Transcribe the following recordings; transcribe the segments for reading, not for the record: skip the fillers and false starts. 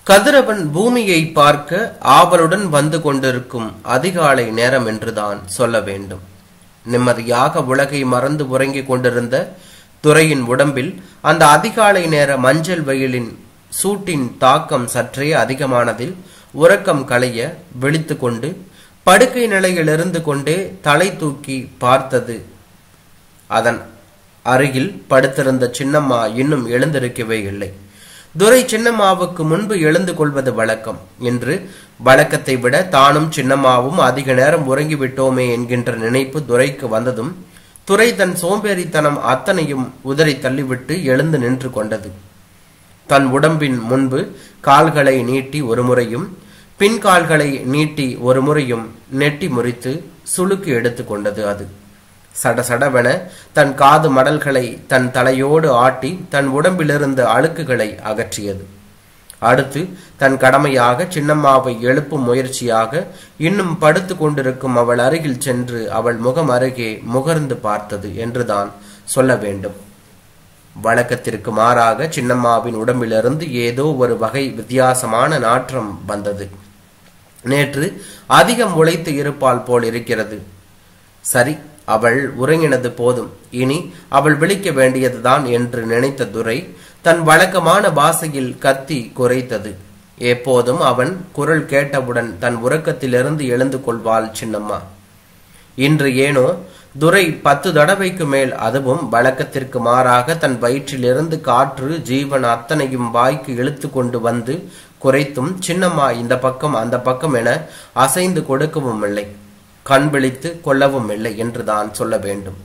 கதிரவன் பூமியை பார்க்க ஆவலுடன் வந்து கொண்டிருக்கும் அதிகாலை நேரம் என்றுதான் சொல்ல வேண்டும். நிம்மதியாக உலகை மறந்து உறங்கிக் கொண்டிருந்த துரையின் உடம்பில் அந்த அதிகாலை நேர மஞ்சள் வெயிலின் சூட்டின் தாக்கம் சற்றே அதிகமானதில் உறக்கம் களைய விழித்து கொண்டு படுக்கை நிலையில் இருந்து கொண்டே தலை தூக்கி பார்த்தது. அதன் அருகில் படுத்திருந்த சின்னம்மா இன்னும் எழுந்திருக்கவே இல்லை. துரை சின்னம்மாவுக்கு முன்பு எழுந்து கொள்வது வழக்கம். இன்று வழக்கத்தை விட தானும் சின்னம்மாவும் அதிக நேரம் உறங்கிவிட்டோமே என்கின்ற நினைப்பு துரைக்கு வந்ததும் துரை தன் சோம்பேறித்தனம் அத்தனையும் உதறி தள்ளிவிட்டு எழுந்து நின்று கொண்டது. தன் உடம்பின் முன்பு கால்களை நீட்டி ஒரு முறையும் பின் கால்களை நீட்டி ஒரு முறையும் நெட்டி முறித்து சுளுக்கு எடுத்து கொண்டது. அது சடசடவென தன் காது மடல்களை தன் தலையோடு ஆட்டி தன் உடம்பிலிருந்த அழுக்குகளை அகற்றியது. அடுத்து தன் கடமையாக சின்னம்மாவை எழுப்பும் முயற்சியாக இன்னும் படுத்து கொண்டிருக்கும் அவள் அருகில் சென்று அவள் முகம் அருகே முகர்ந்து பார்த்தது என்றுதான் சொல்ல வேண்டும். வழக்கத்திற்கு மாறாக சின்னம்மாவின் உடம்பிலிருந்து ஏதோ ஒரு வகை வித்தியாசமான நாற்றம் வந்தது. நேற்று அதிகம் உழைத்து இருப்பாள் போல் இருக்கிறது. சரி, அவள் உறங்கினது போதும், இனி அவள் விழிக்க வேண்டியதுதான் என்று நினைத்த துரை தன் வழக்கமான பாஷையில் கத்தி குறைத்தது. எப்போதும் அவன் குரல் கேட்டவுடன் தன் உறக்கத்திலிருந்து எழுந்து கொள்வாள் சின்னம்மா. இன்று ஏனோ துரை 10 தடவைக்கு மேல், அதுவும் வழக்கத்திற்கு மாறாக தன் வயிற்றிலிருந்து காற்று ஜீவன் அத்தனையும் வாய்க்கு இழுத்து கொண்டு வந்து குறைத்தும் சின்னம்மா இந்த பக்கம் அந்த பக்கம் என அசைந்து கொடுக்கவும் இல்லை, கண் விழித்து கொள்ளவும் இல்லை என்றுதான் சொல்ல வேண்டும்.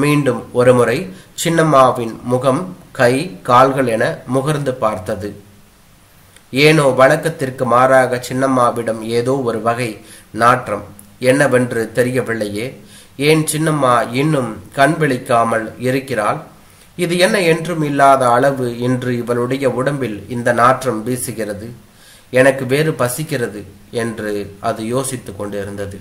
மீண்டும் ஒருமுறை சின்னம்மாவின் முகம், கை, கால்கள் என முகர்ந்து பார்த்தது. ஏனோ வழக்கத்திற்கு மாறாக சின்னம்மாவிடம் ஏதோ ஒரு வகை நாற்றம், என்னவென்று தெரியவில்லையே. ஏன் சின்னம்மா இன்னும் கண் விழிக்காமல் இருக்கிறாள்? இது என்ன என்றும் இல்லாத அளவு இன்று இவளுடைய உடம்பில் இந்த நாற்றம் வீசுகிறது. எனக்கு வேறு பசிக்கிறது என்று அது யோசித்துக் கொண்டிருந்தது.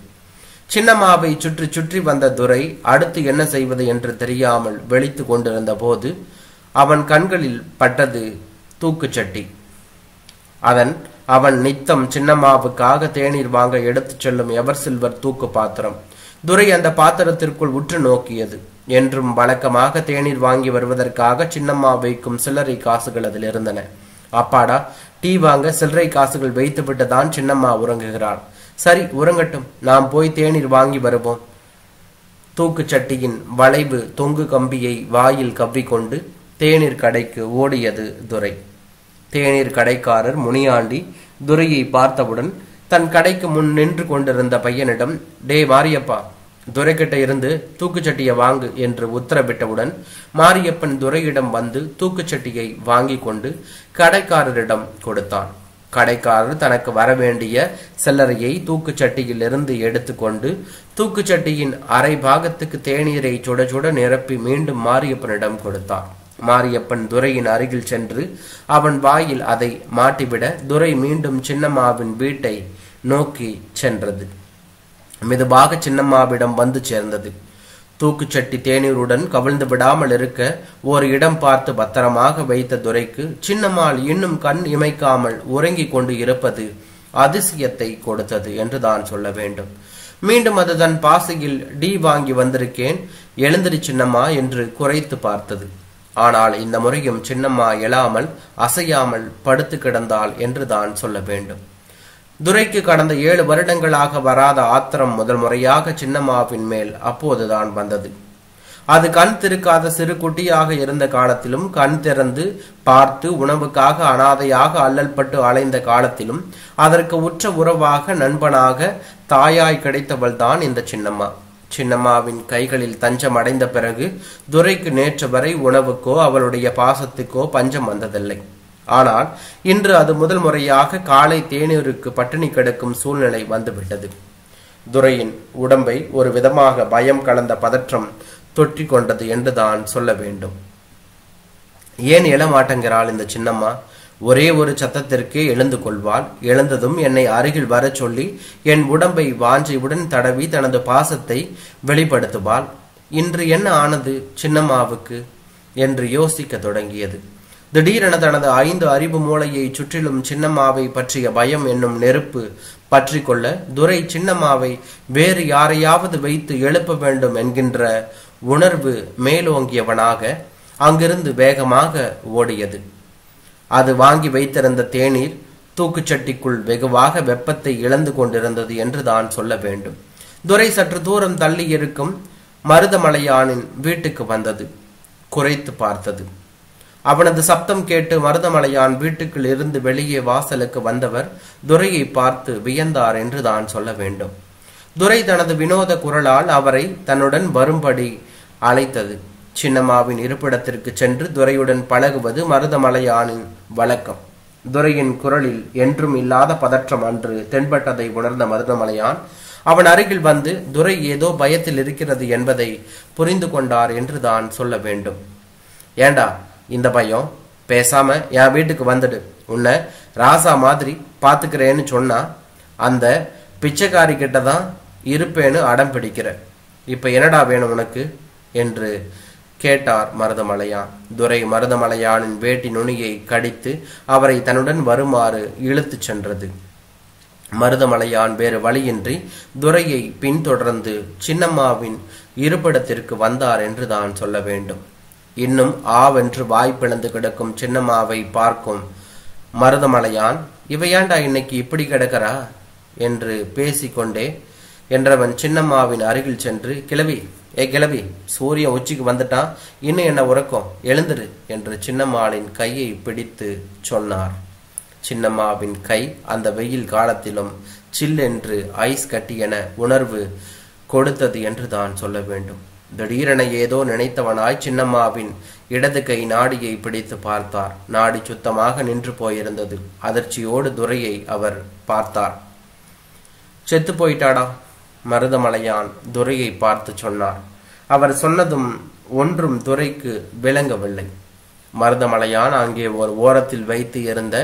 சின்னம்மாவை சுற்றி சுற்றி வந்த துரை அடுத்து என்ன செய்வது என்று தெரியாமல் வெளித்து கொண்டிருந்த போது அவன் கண்களில் பட்டது தூக்குச்சட்டி. அவன் நித்தம் சின்னம்மாவுக்காக தேநீர் வாங்க எடுத்துச் செல்லும் எவர் சில்வர் தூக்கு பாத்திரம். துரை அந்த பாத்திரத்திற்குள் உற்று நோக்கியது. என்றும் வழக்கமாக தேநீர் வாங்கி வருவதற்காக சின்னம்மா வைக்கும் சில்லறை காசுகள் அதில் இருந்தன. அப்பாடா, டீ வாங்க சில்லறை காசுகள் வைத்துவிட்டு தான் சின்னம்மா உறங்குகிறாள். சரி, உறங்கட்டும், நாம் போய் தேநீர் வாங்கி வருவோம். தூக்குச்சட்டியின் வளைவு தொங்கு கம்பியை வாயில் கவ்விக்கொண்டு தேநீர் கடைக்கு ஓடியது துரை. தேநீர் கடைக்காரர் முனியாண்டி துரையை பார்த்தவுடன் தன் கடைக்கு முன் நின்று கொண்டிருந்த பையனிடம், டே மாரியப்பா, துரைக்கிட்ட இருந்து தூக்குச்சட்டியை வாங்கு என்று உத்தரவிட்டவுடன் மாரியப்பன் துரையிடம் வந்து தூக்குச்சட்டியை வாங்கி கொண்டு கடைக்காரரிடம் கொடுத்தான். கடைக்காரர் தனக்கு வரவேண்டிய சில்லறையை தூக்குச்சட்டியில் இருந்து எடுத்துக்கொண்டு தூக்குச்சட்டியின் அரை பாகத்துக்கு தேநீரை சுட சுட நிரப்பி மீண்டும் மாரியப்பனிடம் கொடுத்தார். மாரியப்பன் துரையின் அருகில் சென்று அவன் வாயில் அதை மாட்டிவிட துரை மீண்டும் சின்னம்மாவின் வீட்டை நோக்கி சென்றது. மெதுவாக சின்னம்மாவிடம் வந்து சேர்ந்தது. தூக்குச்சட்டி தேநீருடன் கவிழ்ந்து விடாமல் இருக்க ஒரு இடம் பார்த்து பத்திரமாக வைத்த துரைக்கு சின்னம்மாள் இன்னும் கண் இமைக்காமல் உறங்கிக் கொண்டு இருப்பது அதிசயத்தை கொடுத்தது என்றுதான் சொல்ல வேண்டும். மீண்டும் அது தன் பாசையில் டீ வாங்கி வந்திருக்கேன், எழுந்திரி சின்னம்மா என்று குறைத்து பார்த்தது. ஆனால் இந்த முறையும் சின்னம்மா எழாமல் அசையாமல் படுத்து கிடந்தாள் என்றுதான் சொல்ல வேண்டும். துரைக்கு கடந்த 7 வருடங்களாக வராத ஆத்திரம் முதல் முறையாக சின்னம்மாவின் மேல் அப்போதுதான் வந்தது. அது கண் திறக்காத சிறு குட்டியாக இருந்த காலத்திலும், கண் திறந்து பார்த்து உணவுக்காக அனாதையாக அல்லல்பட்டு அலைந்த காலத்திலும் அதற்கு உற்ற உறவாக, நண்பனாக, தாயாய் கிடைத்தவள் தான் இந்த சின்னம்மா. சின்னம்மாவின் கைகளில் தஞ்சம் அடைந்த பிறகு துரைக்கு நேற்று வரை உணவுக்கோ அவளுடைய பாசத்துக்கோ பஞ்சம் வந்ததில்லை. ஆனால் இன்று அது முதல் முறையாக காலை தேநீருக்கு பட்டினி கிடக்கும் சூழ்நிலை வந்துவிட்டது. துரையின் உடம்பை ஒரு விதமாக பயம் கலந்த பதற்றம் தொற்றி கொண்டது என்றுதான் சொல்ல வேண்டும். ஏன் எழமாட்டேங்கிறாள் இந்த சின்னம்மா? ஒரே ஒரு சத்தத்திற்கே எழுந்து கொள்வாள். எழுந்ததும் என்னை அருகில் வர சொல்லி என் உடம்பை வாஞ்சையுடன் தடவி தனது பாசத்தை வெளிப்படுத்துவாள். இன்று என்ன ஆனது சின்னம்மாவுக்கு என்று யோசிக்க தொடங்கியது. திடீரென தனது 5 அறிவு மூளையை சுற்றிலும் சின்னம்மாவை பற்றிய பயம் என்னும் நெருப்பு பற்றி கொள்ள துரை சின்னம்மாவை வேறு யாரையாவது வைத்து எழுப்ப வேண்டும் என்கின்ற உணர்வு மேலோங்கியவனாக அங்கிருந்து வேகமாக ஓடியது. அது வாங்கி வைத்திருந்த தேநீர் தூக்குச்சட்டிக்குள் வெகுவாக வெப்பத்தை இழந்து கொண்டிருந்தது என்று தான் சொல்ல வேண்டும். துரை சற்று தூரம் தள்ளி இருக்கும் மருதமலையானின் வீட்டுக்கு வந்தது. குறைத்து பார்த்தது. அவனது சப்தம் கேட்டு மருதமலையான் வீட்டுக்குள் இருந்து வெளியே வாசலுக்கு வந்தவர் துரையை பார்த்து வியந்தார் என்று தான் சொல்ல வேண்டும். துரை தனது வினோத குரலால் அவரை தன்னுடன் வரும்படி அழைத்தது. சின்னம்மாவின் இருப்பிடத்திற்கு சென்று துரையுடன் பழகுவது மருதமலையானின் வழக்கம். துரையின் குரலில் என்றும் இல்லாத பதற்றம் அன்று தென்பட்டதை உணர்ந்த மருதமலையான் அவன் அருகில் வந்து துரை ஏதோ பயத்தில் இருக்கிறது என்பதை புரிந்து கொண்டார் என்று தான் சொல்ல வேண்டும். ஏண்டா இந்த பயம், பேசாம என் வீட்டுக்கு வந்துடு, உன்னை ராசா மாதிரி பாத்துக்கிறேன்னு சொன்னா அந்த பிச்சைக்காரி கிட்டதான் இருப்பேன்னு அடம் பிடிக்கிற, இப்ப என்னடா வேணும் உனக்கு என்று கேட்டார் மருதமலையான். துரை மருதமலையானின் வேட்டி நுனியை கடித்து அவரை தன்னுடன் வருமாறு இழுத்து சென்றது. மருதமலையான் வேறு வழியின்றி துரையை பின்தொடர்ந்து சின்னம்மாவின் இருப்பிடத்திற்கு வந்தார் என்று தான் சொல்ல வேண்டும். இன்னும் ஆவென்று வாய்ப்பிழந்து கிடக்கும் சின்னம்மாவை பார்க்கும் மருதமலையான், இவையாண்டா இன்னைக்கு இப்படி கிடக்கிறா என்று பேசிக்கொண்டே என்றவன் சின்னம்மாவின் அருகில் சென்று, கிழவி, கிழவி, சூரியன் உச்சிக்கு வந்துட்டான், இன்னும் என்ன உறக்கம், எழுந்துரு என்று சின்னம்மாளின் கையை பிடித்து சொன்னார். சின்னம்மாவின் கை அந்த வெயில் காலத்திலும் சில்லென்று ஐஸ் கட்டியென உணர்வு கொடுத்தது என்று தான் சொல்ல வேண்டும். திடீரென ஏதோ நினைத்தவனாய் சின்னம்மாவின் இடது கை நாடியை பிடித்து பார்த்தார். நாடி சுத்தமாக நின்று போயிருந்தது. அதிர்ச்சியோடு துரையை அவர் பார்த்தார். செத்து போயிட்டாடா, மருதமலையான் துரையை பார்த்து சொன்னார். அவர் சொன்னதும் ஒன்றும் துரைக்கு விளங்கவில்லை. மருதமலையான் அங்கே ஒரு ஓரத்தில் வைத்து இருந்த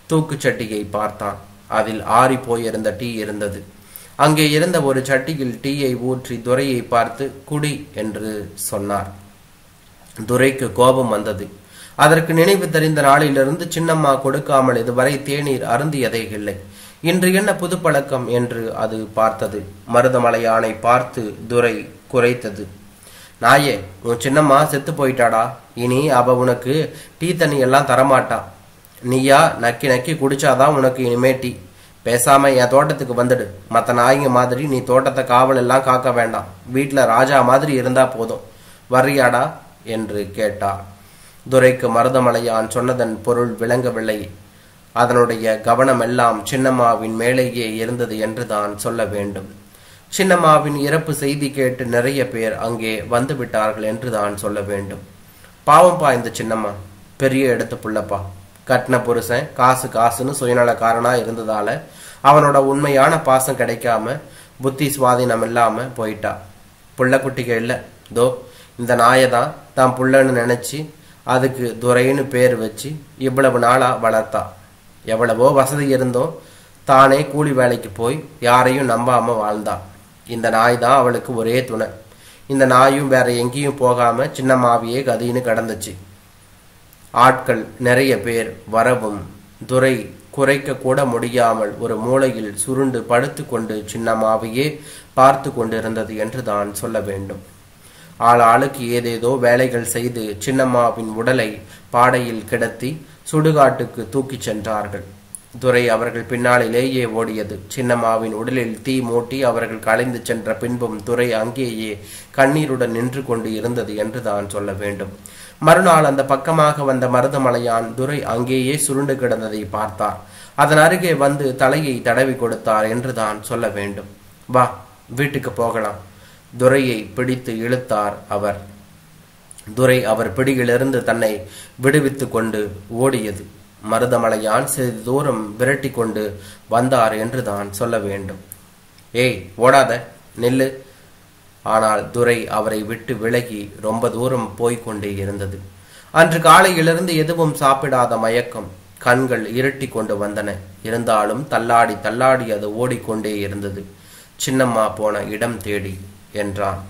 தூக்குச்சட்டியை பார்த்தான். அதில் ஆறி போயிருந்த டீ இருந்தது. அங்கே இருந்த ஒரு சட்டியில் டீயை ஊற்றி துரையை பார்த்து குடி என்று சொன்னார். துரைக்கு கோபம் வந்தது. அதற்கு நினைவு தெரிந்த நாளிலிருந்து சின்னம்மா கொடுக்காமல் இதுவரை தேநீர் அருந்தியதே இல்லை. இன்று என்ன புது பழக்கம் என்று அது பார்த்தது. மருதமலையானை பார்த்து துரை குறைத்தது. நாயே, உன் சின்னம்மா செத்து போயிட்டாடா, இனி அவ உனக்கு டீ தண்ணி எல்லாம் தரமாட்டா, நீயா நக்கி நக்கி குடிச்சாதான் உனக்கு இனிமே டீ. பேசாம என் தோட்டத்துக்கு வந்துடு, மற்ற நாய்ங்க மாதிரி நீ தோட்டத்தை காவல் எல்லாம் காக்க வேண்டாம், வீட்டுல ராஜா மாதிரி இருந்தா போதும், வர்றியாடா என்று கேட்டார். துரைக்கு மருதமலையான் சொன்னதன் பொருள் விளங்கவில்லை. அதனுடைய கவனம் எல்லாம் சின்னம்மாவின் மேலேயே இருந்தது என்று தான் சொல்ல வேண்டும். சின்னம்மாவின் இறப்பு செய்தி கேட்டு நிறைய பேர் அங்கே வந்து விட்டார்கள் என்று தான் சொல்ல வேண்டும். பாவம்பா இந்த சின்னம்மா, பெரிய எடுத்து புள்ளப்பா, கட்டின புருஷன் காசு காசுன்னு சுயநலக்காரனா இருந்ததால அவனோட உண்மையான பாசம் கிடைக்காம புத்தி சுவாதீனம் இல்லாம போயிட்டா. புள்ள குட்டிக இல்ல, தோ இந்த நாயதான் தான் புள்ளன்னு நினைச்சு அதுக்கு துரைன்னு பேர் வச்சு இவ்வளவு நாளா வளர்த்தா. எவ்வளவோ வசதி இருந்தோம் தானே கூலி வேலைக்கு போய் யாரையும் நம்பாம வாழ்ந்தா. இந்த நாய் தான் அவளுக்கு ஒரே துணை. இந்த நாயும் வேற எங்கேயும் போகாம சின்னம்மாவையே கதின்னு கடந்துச்சு. ஆட்கள் நிறைய பேர் வரவும் துரை குறைக்க கூட முடியாமல் ஒரு மூலையில் சுருண்டு படுத்து கொண்டு சின்னம்மாவையே பார்த்து கொண்டிருந்தது என்று தான் சொல்ல வேண்டும். ஆளுக்கு ஏதேதோ வேலைகள் செய்து சின்னம்மாவின் உடலை பாடையில் கிடத்தி சுடுகாட்டுக்கு தூக்கிச் சென்றார்கள். துரை அவர்கள் பின்னாளிலேயே ஓடியது. சின்னம்மாவின் உடலில் தீ மூட்டி அவர்கள் கலைந்து சென்ற பின்பும் துரை அங்கேயே கண்ணீருடன் நின்று கொண்டு இருந்தது என்று தான் சொல்ல வேண்டும். மறுநாள் அந்த பக்கமாக வந்த மருதமலையான் துரை அங்கேயே சுருண்டு கிடந்ததை பார்த்தார். அதன் அருகே வந்து தலையை தடவி கொடுத்தார் என்று தான் சொல்ல வேண்டும். வா, வீட்டுக்கு போகலாம். துரையை பிடித்து இழுத்தார் அவர். துரை அவர் பிடியிலிருந்து தன்னை விடுவித்து கொண்டு ஓடியது. மருதமலையான் சிறிது தூரம் விரட்டி கொண்டு வந்தார் என்று தான் சொல்ல வேண்டும். ஏய், ஓடாத, நில்லு. ஆனால் துரை அவரை விட்டு விலகி ரொம்ப தூரம் போய்கொண்டே இருந்தது. அன்று காலையிலிருந்து எதுவும் சாப்பிடாத மயக்கம். கண்கள் இருட்டி கொண்டு வந்தன. இருந்தாலும் தள்ளாடி தள்ளாடி அது ஓடிக்கொண்டே இருந்தது. சின்னம்மா போன இடம் தேடி என்றான்.